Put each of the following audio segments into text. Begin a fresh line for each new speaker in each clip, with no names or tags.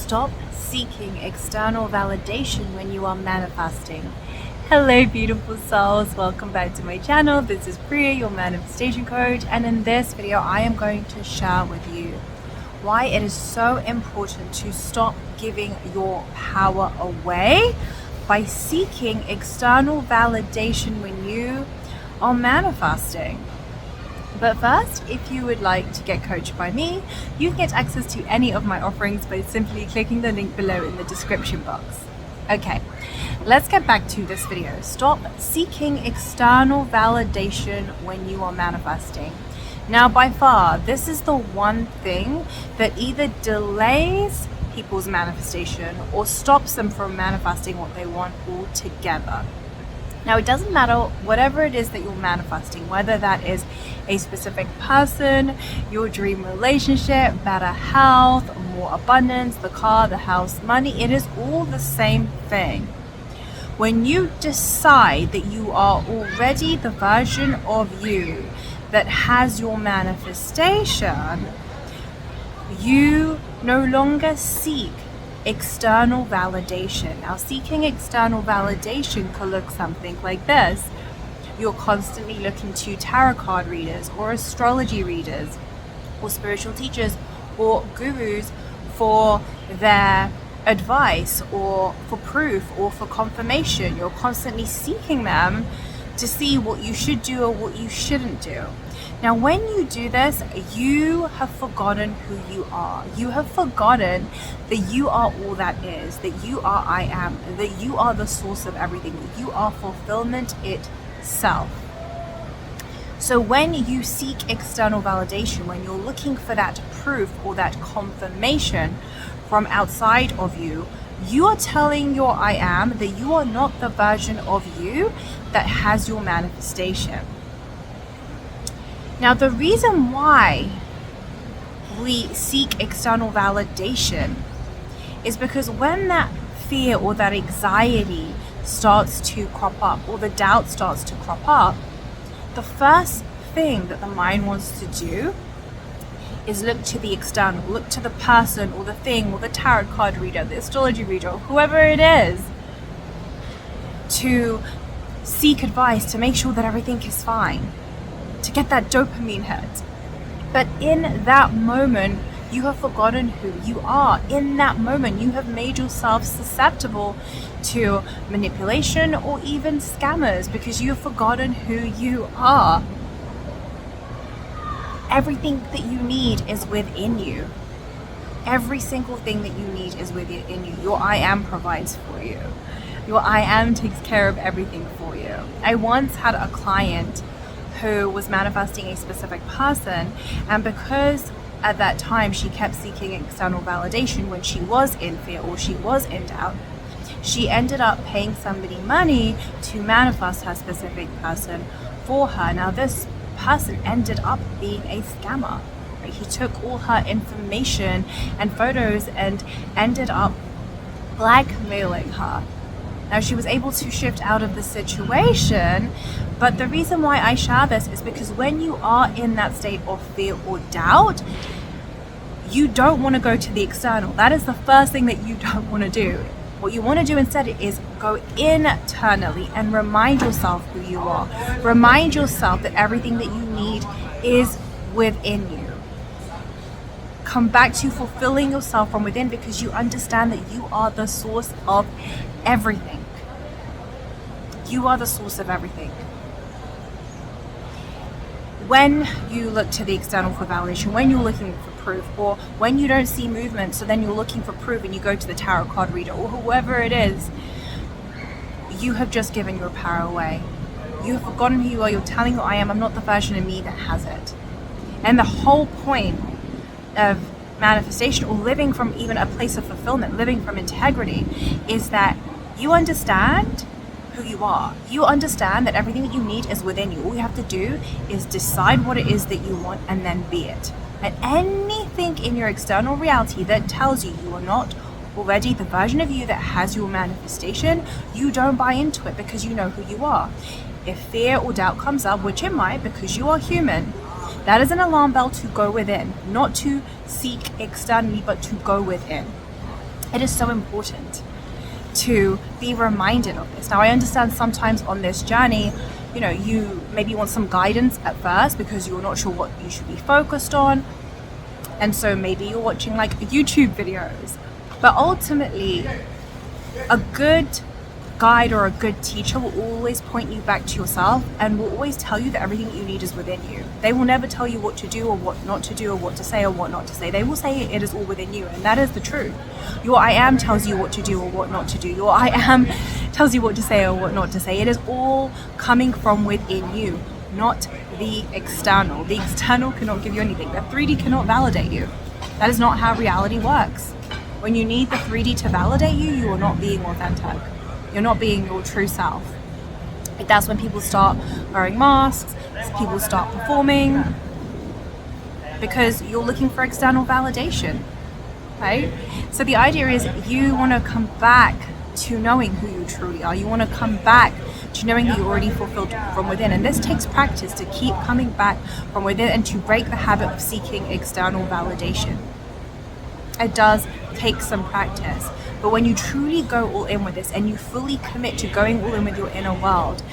Stop seeking external validation when you are manifesting. Hello beautiful souls, welcome back to my channel. This is Priya, your manifestation coach, and in this video I am going to share with you why it is so important to stop giving your power away by seeking external validation when you are manifesting. But first, if you would like to get coached by me, you can get access to any of my offerings by simply clicking the link below in the description box. Okay, let's get back to this video. Stop seeking external validation when you are manifesting. Now, by far, this is the one thing that either delays people's manifestation or stops them from manifesting what they want altogether. Now, it doesn't matter whatever it is that you're manifesting, whether that is a specific person, your dream relationship, better health, more abundance, the car, the house, money, it is all the same thing. When you decide that you are already the version of you that has your manifestation, you no longer seek external validation. Now, seeking external validation could look something like this. You're constantly looking to tarot card readers or astrology readers or spiritual teachers or gurus for their advice or for proof or for confirmation. You're constantly seeking them to see what you should do or what you shouldn't do. Now, when you do this, you have forgotten who you are. You have forgotten that you are all that is, that you are I am, that you are the source of everything, that you are fulfillment itself. So when you seek external validation, when you're looking for that proof or that confirmation from outside of you, you are telling your I am that you are not the version of you that has your manifestation. Now, the reason why we seek external validation is because when that fear or that anxiety starts to crop up or the doubt starts to crop up, the first thing that the mind wants to do is look to the external, look to the person or the thing or the tarot card reader, the astrology reader, or whoever it is, to seek advice, to make sure that everything is fine, to get that dopamine hit. But in that moment, you have forgotten who you are. In that moment, you have made yourself susceptible to manipulation or even scammers because you have forgotten who you are. Everything that you need is within you. Every single thing that you need is within you. Your I am provides for you. Your I am takes care of everything for you. I once had a client who was manifesting a specific person, and because at that time she kept seeking external validation when she was in fear or she was in doubt, she ended up paying somebody money to manifest her specific person for her. Now, this person ended up being a scammer. Right? He took all her information and photos and ended up blackmailing her. Now, she was able to shift out of the situation, but the reason why I share this is because when you are in that state of fear or doubt, you don't want to go to the external. That is the first thing that you don't want to do. What you want to do instead is go internally and remind yourself who you are. Remind yourself that everything that you need is within you. Come back to fulfilling yourself from within because you understand that you are the source of everything. You are the source of everything. When you look to the external for validation, when you're looking for proof, or when you don't see movement, so then you're looking for proof and you go to the tarot card reader or whoever it is, you have just given your power away. You have forgotten who you are. You're telling your I am, I'm not the version of me that has it. And the whole point of manifestation or living from even a place of fulfillment, living from integrity, is that you understand who you are. You understand that everything that you need is within you. All you have to do is decide what it is that you want and then be it. And anything in your external reality that tells you you are not already the version of you that has your manifestation, you don't buy into it because you know who you are. If fear or doubt comes up, which it might because you are human, that is an alarm bell to go within, not to seek externally, but to go within. It is so important to be reminded of this. Now, I understand sometimes on this journey, you maybe want some guidance at first because you're not sure what you should be focused on. And so maybe you're watching like YouTube videos. But ultimately, a good guide or a good teacher will always point you back to yourself and will always tell you that everything you need is within you. They will never tell you what to do or what not to do or what to say or what not to say. They will say it is all within you, and that is the truth. Your I am tells you what to do or what not to do. Your I am tells you what to say or what not to say. It is all coming from within you, not the external. The external cannot give you anything. The 3D cannot validate you. That is not how reality works. When you need the 3D to validate you, you are not being authentic. You're not being your true self. That's when people start wearing masks, people start performing, because you're looking for external validation, right? So the idea is you want to come back to knowing who you truly are. You want to come back to knowing that you're already fulfilled from within. And this takes practice to keep coming back from within and to break the habit of seeking external validation. It does take some practice. But when you truly go all in with this and you fully commit to going all in with your inner world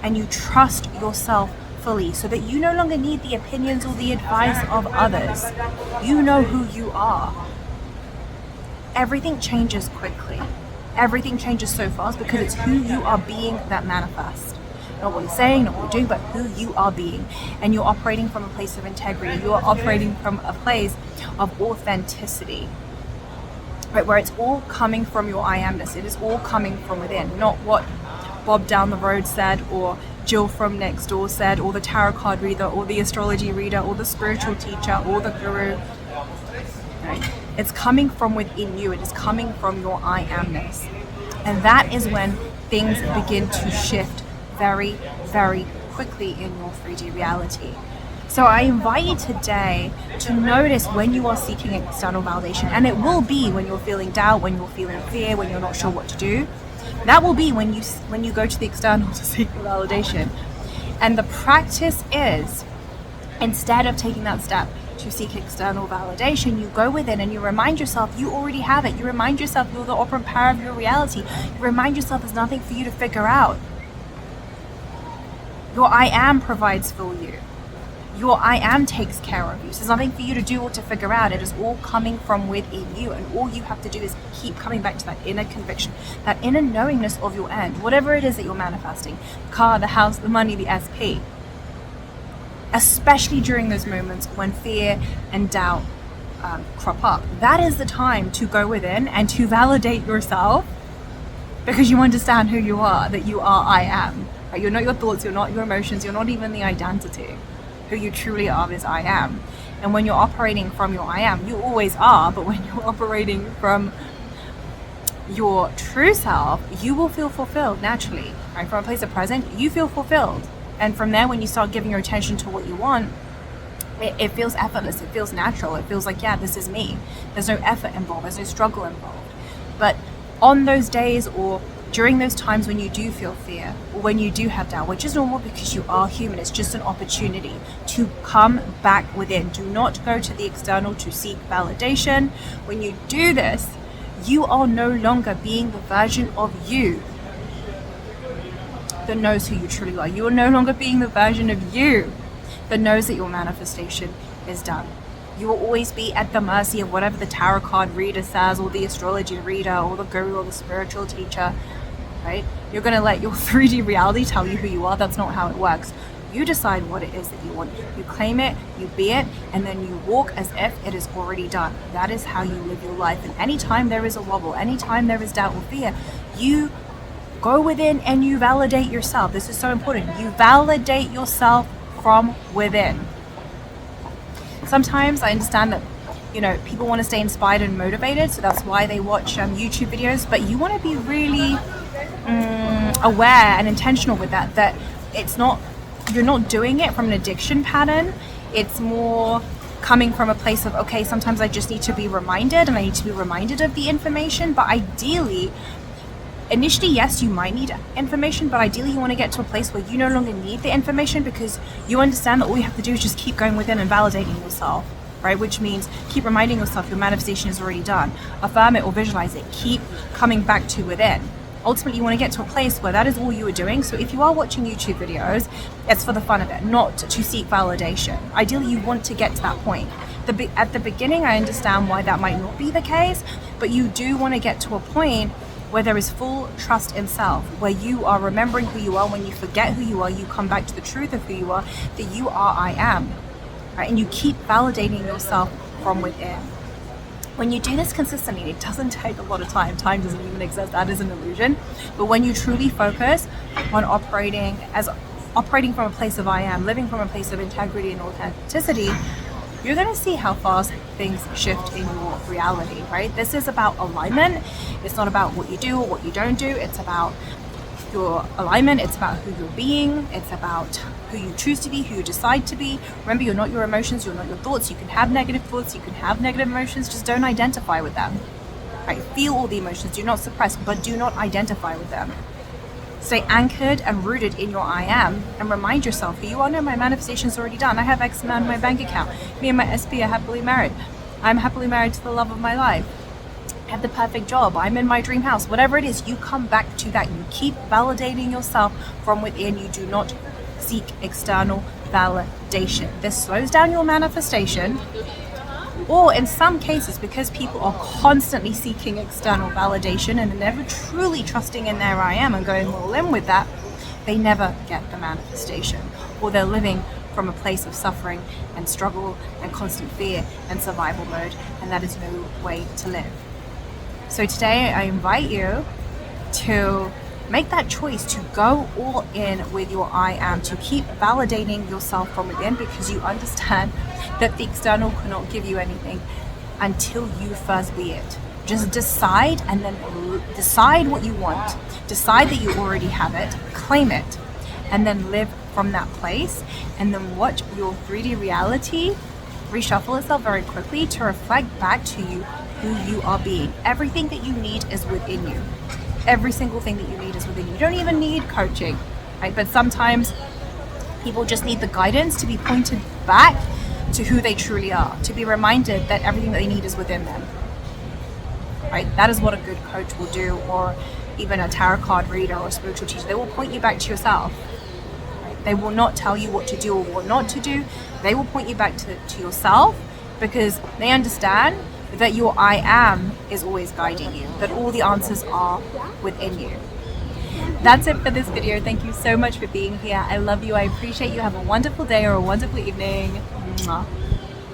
and you trust yourself fully so that you no longer need the opinions or the advice of others, you know who you are. Everything changes quickly. Everything changes so fast because it's who you are being that manifests. Not what you're saying, not what you're doing, but who you are being. And you're operating from a place of integrity. You're operating from a place of authenticity. Right, where it's all coming from your I amness. It is all coming from within, not what Bob down the road said, or Jill from next door said, or the tarot card reader, or the astrology reader, or the spiritual teacher, or the guru. Right? It's coming from within you. It is coming from your I amness. And that is when things begin to shift very, very quickly in your 3D reality. So I invite you today to notice when you are seeking external validation, and it will be when you're feeling doubt, when you're feeling fear, when you're not sure what to do. That will be when you go to the external to seek validation. And the practice is, instead of taking that step to seek external validation, you go within and you remind yourself you already have it. You remind yourself you're the operant power of your reality. You remind yourself there's nothing for you to figure out. Your I am provides for you. Your I am takes care of you. So there's nothing for you to do or to figure out. It is all coming from within you. And all you have to do is keep coming back to that inner conviction, that inner knowingness of your end, whatever it is that you're manifesting, the car, the house, the money, the SP. Especially during those moments when fear and doubt crop up. That is the time to go within and to validate yourself, because you understand who you are, that you are I am. Right? You're not your thoughts, you're not your emotions, you're not even the identity. Who you truly are is I am. And when you're operating from your I am, you always are, but when you're operating from your true self, you will feel fulfilled naturally. Right? From a place of present, you feel fulfilled. And from there, when you start giving your attention to what you want, it feels effortless, it feels natural, it feels like, yeah, this is me. There's no effort involved, there's no struggle involved. But on those days or during those times when you do feel fear or when you do have doubt, which is normal because you are human, it's just an opportunity to come back within. Do not go to the external to seek validation. When you do this, you are no longer being the version of you that knows who you truly are. You are no longer being the version of you that knows that your manifestation is done. You will always be at the mercy of whatever the tarot card reader says, or the astrology reader, or the guru, or the spiritual teacher, right? You're going to let your 3D reality tell you who you are. That's not how it works. You decide what it is that you want. You claim it, you be it, and then you walk as if it is already done. That is how you live your life. And anytime there is a wobble, anytime there is doubt or fear, you go within and you validate yourself. This is so important. You validate yourself from within. Sometimes I understand that, people want to stay inspired and motivated, so that's why they watch YouTube videos, but you want to be really aware and intentional with that you're not doing it from an addiction pattern. It's more coming from a place of, okay, sometimes I just need to be reminded, and I need to be reminded of the information, but ideally, initially, yes, you might need information, but ideally you want to get to a place where you no longer need the information, because you understand that all you have to do is just keep going within and validating yourself. right? Which means keep reminding yourself your manifestation is already done. Affirm it or visualize it. Keep coming back to within. Ultimately, you want to get to a place where that is all you are doing. So if you are watching YouTube videos, it's for the fun of it, not to seek validation. Ideally, you want to get to that point. At the beginning, I understand why that might not be the case, but you do want to get to a point where there is full trust in self, where you are remembering who you are. When you forget who you are, you come back to the truth of who you are, that you are I am, right? And you keep validating yourself from within. When you do this consistently, it doesn't take a lot of time. Time doesn't even exist. That is an illusion. But when you truly focus on operating from a place of I am, living from a place of integrity and authenticity, you're going to see how fast things shift in your reality, right? This is about alignment. It's not about what you do or what you don't do. It's about your alignment. It's about who you're being. It's about who you choose to be, who you decide to be. Remember, you're not your emotions. You're not your thoughts. You can have negative thoughts. You can have negative emotions. Just don't identify with them, right? Feel all the emotions. Do not suppress, but do not identify with them. Stay anchored and rooted in your I am, and remind yourself who you are. No, my manifestation is already done. I have X amount in my bank account. Me and my SP are happily married. I'm happily married to the love of my life. I have the perfect job. I'm in my dream house. Whatever it is, you come back to that. You keep validating yourself from within. You do not seek external validation. This slows down your manifestation. Or in some cases, because people are constantly seeking external validation and are never truly trusting in their I am and going all in with that, they never get the manifestation. Or they're living from a place of suffering and struggle and constant fear and survival mode, and that is no way to live. So today I invite you to make that choice to go all in with your I am, to keep validating yourself from within, because you understand that the external cannot give you anything until you first be it. Just decide, and then decide what you want. Decide that you already have it, claim it, and then live from that place. And then watch your 3D reality reshuffle itself very quickly to reflect back to you who you are being. Everything that you need is within you. Every single thing that you need is within you. You don't even need coaching, right? But sometimes people just need the guidance to be pointed back to who they truly are, to be reminded that everything that they need is within them, right? That is what a good coach will do, or even a tarot card reader or a spiritual teacher. They will point you back to yourself, right? They will not tell you what to do or what not to do. They will point you back to yourself, because they understand that your I am is always guiding you, that all the answers are within you. That's it for this video. Thank you so much for being here. I love you. I appreciate you. Have a wonderful day or a wonderful evening. Mwah.